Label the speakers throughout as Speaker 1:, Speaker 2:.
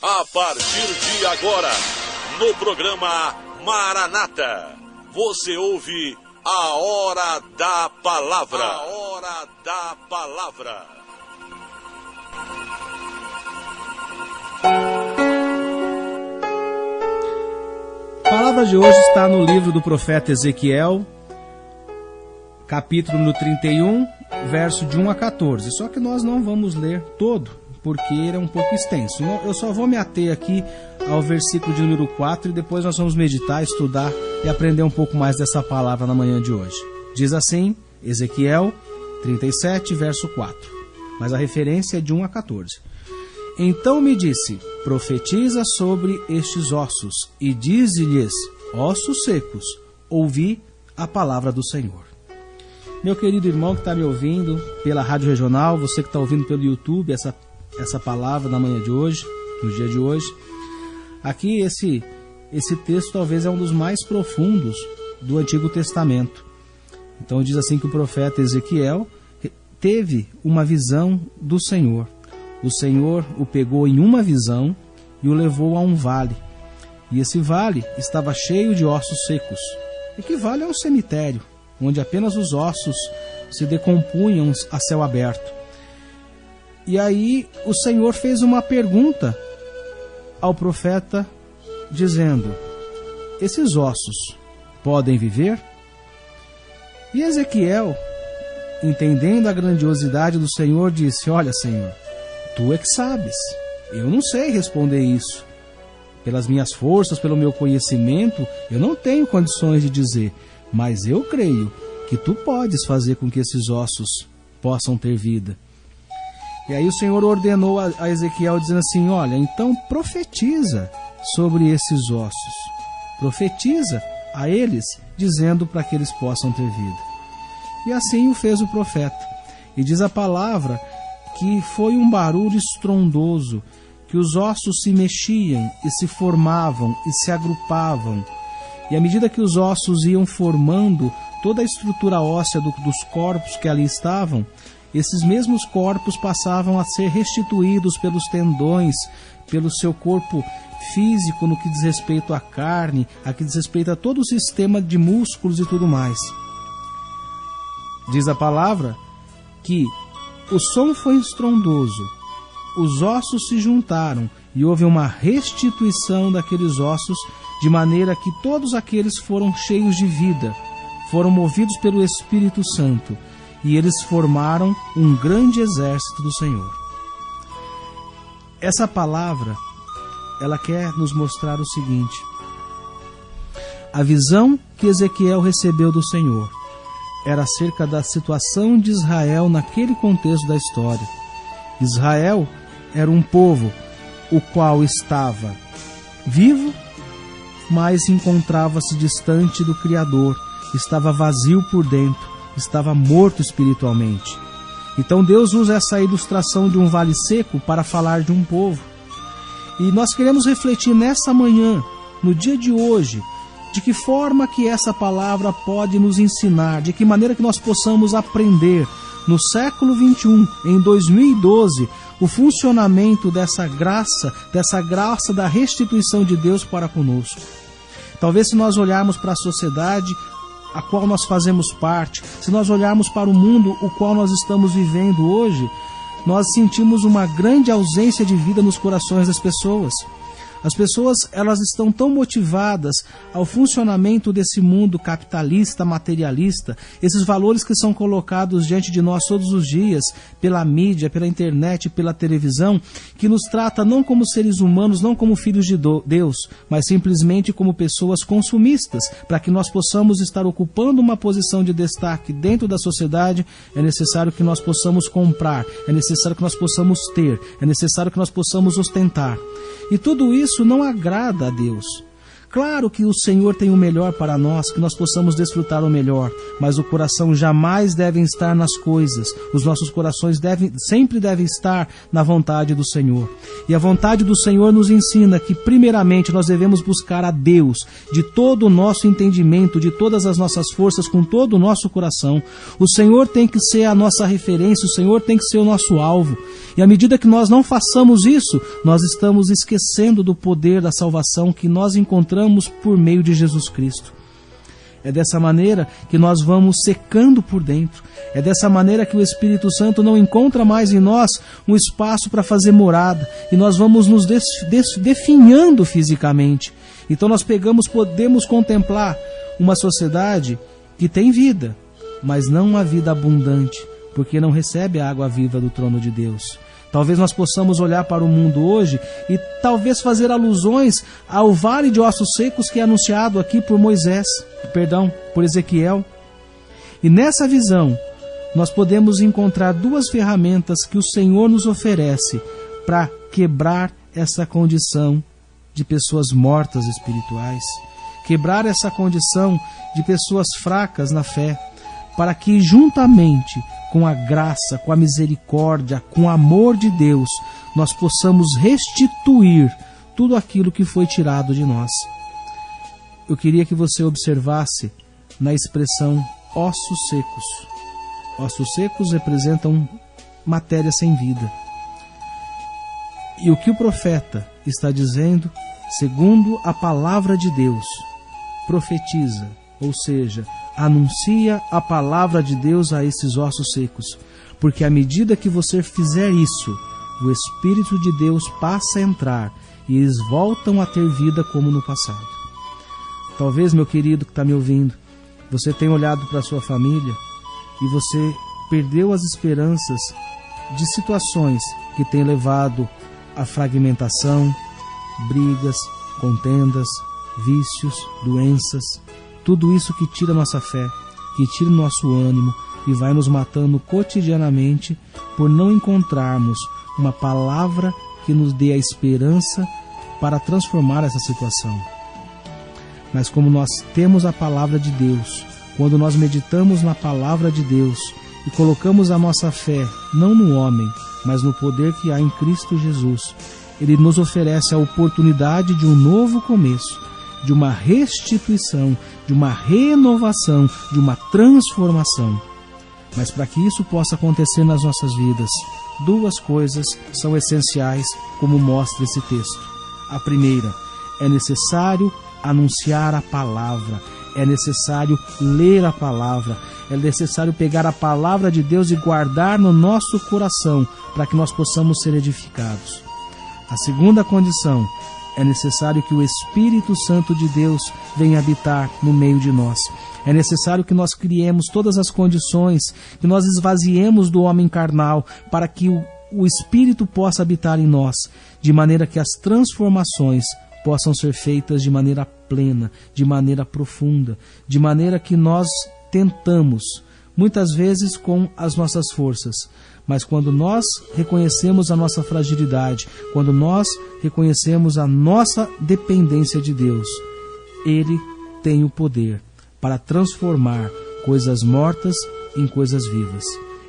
Speaker 1: A partir de agora, no programa Maranata, você ouve a Hora da Palavra. A Hora da Palavra.
Speaker 2: A palavra de hoje está no livro do profeta Ezequiel, capítulo no 31, verso de 1 a 14. Só que nós não vamos ler todo, porque ele é um pouco extenso. Eu só vou me ater aqui ao versículo de número 4 e depois nós vamos meditar, estudar e aprender um pouco mais dessa palavra na manhã de hoje. Diz assim, Ezequiel 37, verso 4. Mas a referência é de 1 a 14. Então me disse, profetiza sobre estes ossos e dize-lhes, ossos secos, ouvi a palavra do Senhor. Meu querido irmão que está me ouvindo pela Rádio Regional, você que está ouvindo pelo YouTube essa palavra na manhã de hoje, no dia de hoje, aqui esse texto talvez é um dos mais profundos do Antigo Testamento. Então diz assim que o profeta Ezequiel teve uma visão do Senhor. O Senhor o pegou em uma visão e o levou a um vale. E esse vale estava cheio de ossos secos. Equivale a um cemitério, onde apenas os ossos se decompunham a céu aberto. E aí o Senhor fez uma pergunta ao profeta, dizendo, esses ossos podem viver? E Ezequiel, entendendo a grandiosidade do Senhor, disse, olha, Senhor, tu é que sabes, eu não sei responder isso. Pelas minhas forças, pelo meu conhecimento, eu não tenho condições de dizer, mas eu creio que tu podes fazer com que esses ossos possam ter vida. E aí o Senhor ordenou a Ezequiel, dizendo assim, olha, então profetiza sobre esses ossos. Profetiza a eles, dizendo para que eles possam ter vida. E assim o fez o profeta. E diz a palavra que foi um barulho estrondoso, que os ossos se mexiam e se formavam e se agrupavam. E à medida que os ossos iam formando toda a estrutura óssea dos corpos que ali estavam, esses mesmos corpos passavam a ser restituídos pelos tendões, pelo seu corpo físico no que diz respeito à carne, a que diz respeito a todo o sistema de músculos e tudo mais. Diz a palavra que o som foi estrondoso, os ossos se juntaram e houve uma restituição daqueles ossos, de maneira que todos aqueles foram cheios de vida, foram movidos pelo Espírito Santo, e eles formaram um grande exército do Senhor. Essa palavra, ela quer nos mostrar o seguinte, a visão que Ezequiel recebeu do Senhor era acerca da situação de Israel naquele contexto da história. Israel era um povo o qual estava vivo, mas encontrava-se distante do Criador, estava vazio por dentro, estava morto espiritualmente. Então Deus usa essa ilustração de um vale seco para falar de um povo. E nós queremos refletir nessa manhã, no dia de hoje, de que forma que essa palavra pode nos ensinar, de que maneira que nós possamos aprender no século 21, em 2012, o funcionamento dessa graça da restituição de Deus para conosco. Talvez se nós olharmos para a sociedade a qual nós fazemos parte, se nós olharmos para o mundo o qual nós estamos vivendo hoje, nós sentimos uma grande ausência de vida nos corações das pessoas. As pessoas, elas estão tão motivadas ao funcionamento desse mundo capitalista, materialista, esses valores que são colocados diante de nós todos os dias, pela mídia, pela internet, pela televisão, que nos trata não como seres humanos, não como filhos de Deus, mas simplesmente como pessoas consumistas. Para que nós possamos estar ocupando uma posição de destaque dentro da sociedade, é necessário que nós possamos comprar, é necessário que nós possamos ter, é necessário que nós possamos ostentar. E tudo isso não agrada a Deus. Claro que o Senhor tem o melhor para nós, que nós possamos desfrutar o melhor, mas o coração jamais deve estar nas coisas. Os nossos corações sempre devem estar na vontade do Senhor. E a vontade do Senhor nos ensina que, primeiramente, nós devemos buscar a Deus de todo o nosso entendimento, de todas as nossas forças, com todo o nosso coração. O Senhor tem que ser a nossa referência, o Senhor tem que ser o nosso alvo. E à medida que nós não façamos isso, nós estamos esquecendo do poder da salvação que nós encontramos por meio de Jesus Cristo. É dessa maneira que nós vamos secando por dentro. É dessa maneira que o Espírito Santo não encontra mais em nós um espaço para fazer morada. E nós vamos nos definhando fisicamente. Então nós podemos contemplar uma sociedade que tem vida, mas não uma vida abundante, porque não recebe a água viva do trono de Deus. Talvez nós possamos olhar para o mundo hoje e talvez fazer alusões ao vale de ossos secos que é anunciado aqui por Ezequiel. E nessa visão, nós podemos encontrar duas ferramentas que o Senhor nos oferece para quebrar essa condição de pessoas mortas espirituais, quebrar essa condição de pessoas fracas na fé, para que juntamente com a graça, com a misericórdia, com o amor de Deus, nós possamos restituir tudo aquilo que foi tirado de nós. Eu queria que você observasse na expressão ossos secos. Ossos secos representam matéria sem vida. E o que o profeta está dizendo, segundo a palavra de Deus, profetiza, ou seja, anuncia a palavra de Deus a esses ossos secos, porque à medida que você fizer isso, o Espírito de Deus passa a entrar e eles voltam a ter vida como no passado. Talvez, meu querido que está me ouvindo, você tenha olhado para a sua família e você perdeu as esperanças de situações que têm levado à fragmentação, brigas, contendas, vícios, doenças, tudo isso que tira nossa fé, que tira nosso ânimo e vai nos matando cotidianamente por não encontrarmos uma palavra que nos dê a esperança para transformar essa situação. Mas como nós temos a palavra de Deus, quando nós meditamos na palavra de Deus e colocamos a nossa fé não no homem, mas no poder que há em Cristo Jesus, Ele nos oferece a oportunidade de um novo começo, de uma restituição, de uma renovação, de uma transformação. Mas para que isso possa acontecer nas nossas vidas, duas coisas são essenciais, como mostra esse texto. A primeira, é necessário anunciar a palavra, é necessário ler a palavra, é necessário pegar a palavra de Deus e guardar no nosso coração, para que nós possamos ser edificados. A segunda condição, é necessário que o Espírito Santo de Deus venha habitar no meio de nós. É necessário que nós criemos todas as condições, que nós esvaziemos do homem carnal, para que o Espírito possa habitar em nós, de maneira que as transformações possam ser feitas de maneira plena, de maneira profunda, de maneira que nós tentamos, muitas vezes com as nossas forças. Mas quando nós reconhecemos a nossa fragilidade, quando nós reconhecemos a nossa dependência de Deus, Ele tem o poder para transformar coisas mortas em coisas vivas.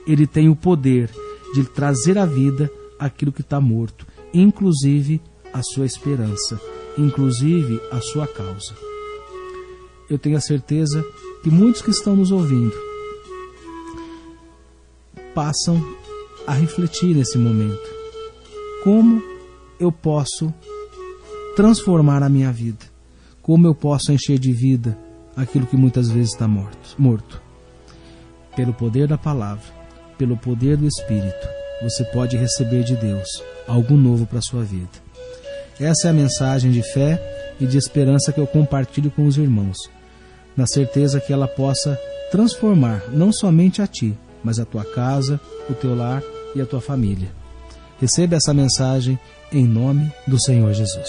Speaker 2: Ele tem o poder de trazer à vida aquilo que está morto, inclusive a sua esperança, inclusive a sua causa. Eu tenho a certeza que muitos que estão nos ouvindo passam a refletir nesse momento. Como eu posso transformar a minha vida? Como eu posso encher de vida aquilo que muitas vezes está morto? Pelo poder da palavra, pelo poder do Espírito, você pode receber de Deus algo novo para a sua vida. Essa é a mensagem de fé e de esperança que eu compartilho com os irmãos, na certeza que ela possa transformar não somente a ti, mas a tua casa, o teu lar e a tua família. Receba essa mensagem em nome do Senhor Jesus.